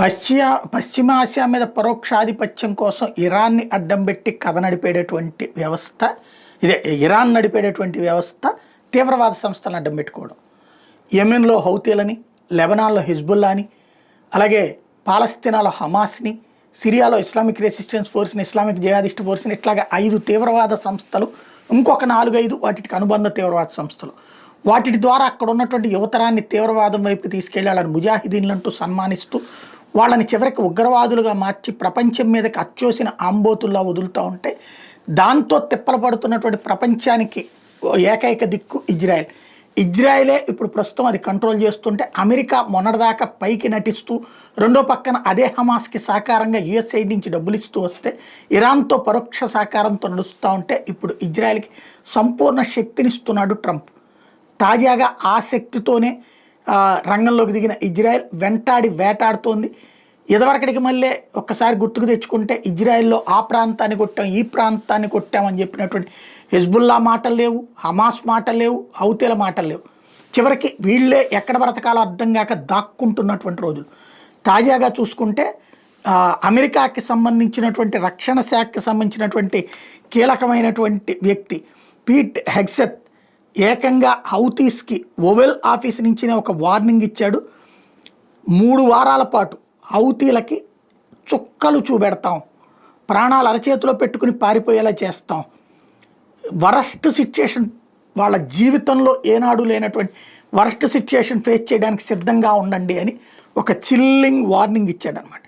పశ్చిమాసియా మీద పరోక్షాధిపత్యం కోసం ఇరాన్ని అడ్డం పెట్టి కథ నడిపేటటువంటి వ్యవస్థ ఇదే. ఇరాన్ నడిపేటటువంటి వ్యవస్థ తీవ్రవాద సంస్థలను అడ్డం పెట్టుకోవడం. యెమెన్లో హౌతీలని, లెబనాన్లో హిజ్బుల్లాని, అలాగే పాలస్తీనాలో హమాస్ని, సిరియాలో ఇస్లామిక్ రెసిస్టెన్స్ ఫోర్స్ని, ఇస్లామిక్ జిహాదిస్ట్ ఫోర్స్ని, ఇట్లాగా 5 తీవ్రవాద సంస్థలు, ఇంకొక 4-5 వాటికి అనుబంధ తీవ్రవాద సంస్థలు. వాటి ద్వారా అక్కడ ఉన్నటువంటి యువతరాన్ని తీవ్రవాదం వైపుకి తీసుకెళ్ళి వాళ్ళని ముజాహిదీన్లంటూ సన్మానిస్తూ వాళ్ళని చివరికి ఉగ్రవాదులుగా మార్చి ప్రపంచం మీదకి అచ్చోసిన ఆంబోతుల్లా వదులుతూ ఉంటే దాంతో తిప్పలు పడుతున్నటువంటి ప్రపంచానికి ఏకైక దిక్కు ఇజ్రాయెల్. ఇజ్రాయెలే ఇప్పుడు ప్రస్తుతం అది కంట్రోల్ చేస్తుంటే అమెరికా మొన్నటిదాకా పైకి నటిస్తూ రెండో పక్కన అదే హమాస్కి సహకారంగా యుఎస్ సైడ్ నుంచి డబ్బులు ఇస్తూ వస్తే ఇరాన్తో పరోక్ష సహకారంతో నడుస్తూ ఉంటే ఇప్పుడు ఇజ్రాయెల్కి సంపూర్ణ శక్తినిస్తున్నాడు ట్రంప్. తాజాగా ఆ శక్తితోనే రంగంలోకి దిగిన ఇజ్రాయెల్ వెంటాడి వేటాడుతోంది. ఇదివరకటికి మళ్ళీ ఒక్కసారి గుర్తుకు తెచ్చుకుంటే ఇజ్రాయెల్లో ఆ ప్రాంతాన్ని కొట్టాం, ఈ ప్రాంతాన్ని కొట్టామని చెప్పినటువంటి హిజ్బుల్లా మాటలు లేవు, హమాస్ మాటలు లేవు, హౌతీల మాటలు లేవు. చివరికి వీళ్ళే ఎక్కడ బ్రతకాలో అర్థం కాక దాక్కుంటున్నటువంటి రోజులు. తాజాగా చూసుకుంటే అమెరికాకి సంబంధించినటువంటి రక్షణ శాఖకి సంబంధించినటువంటి కీలకమైనటువంటి వ్యక్తి పీట్ హెగ్సెత్ ఏకంగా హౌతీస్కి ఓవెల్ ఆఫీస్ నుంచినే ఒక వార్నింగ్ ఇచ్చాడు. 3 వారాల పాటు హౌతీలకి చుక్కలు చూపెడతాం, ప్రాణాలు అరచేతిలో పెట్టుకుని పారిపోయేలా చేస్తాం, వరస్ట్ సిచ్యుయేషన్, వాళ్ళ జీవితంలో ఏనాడు లేనటువంటి వరస్ట్ సిచ్యుయేషన్ ఫేస్ చేయడానికి సిద్ధంగా ఉండండి అని ఒక చిల్లింగ్ వార్నింగ్ ఇచ్చాడనమాట.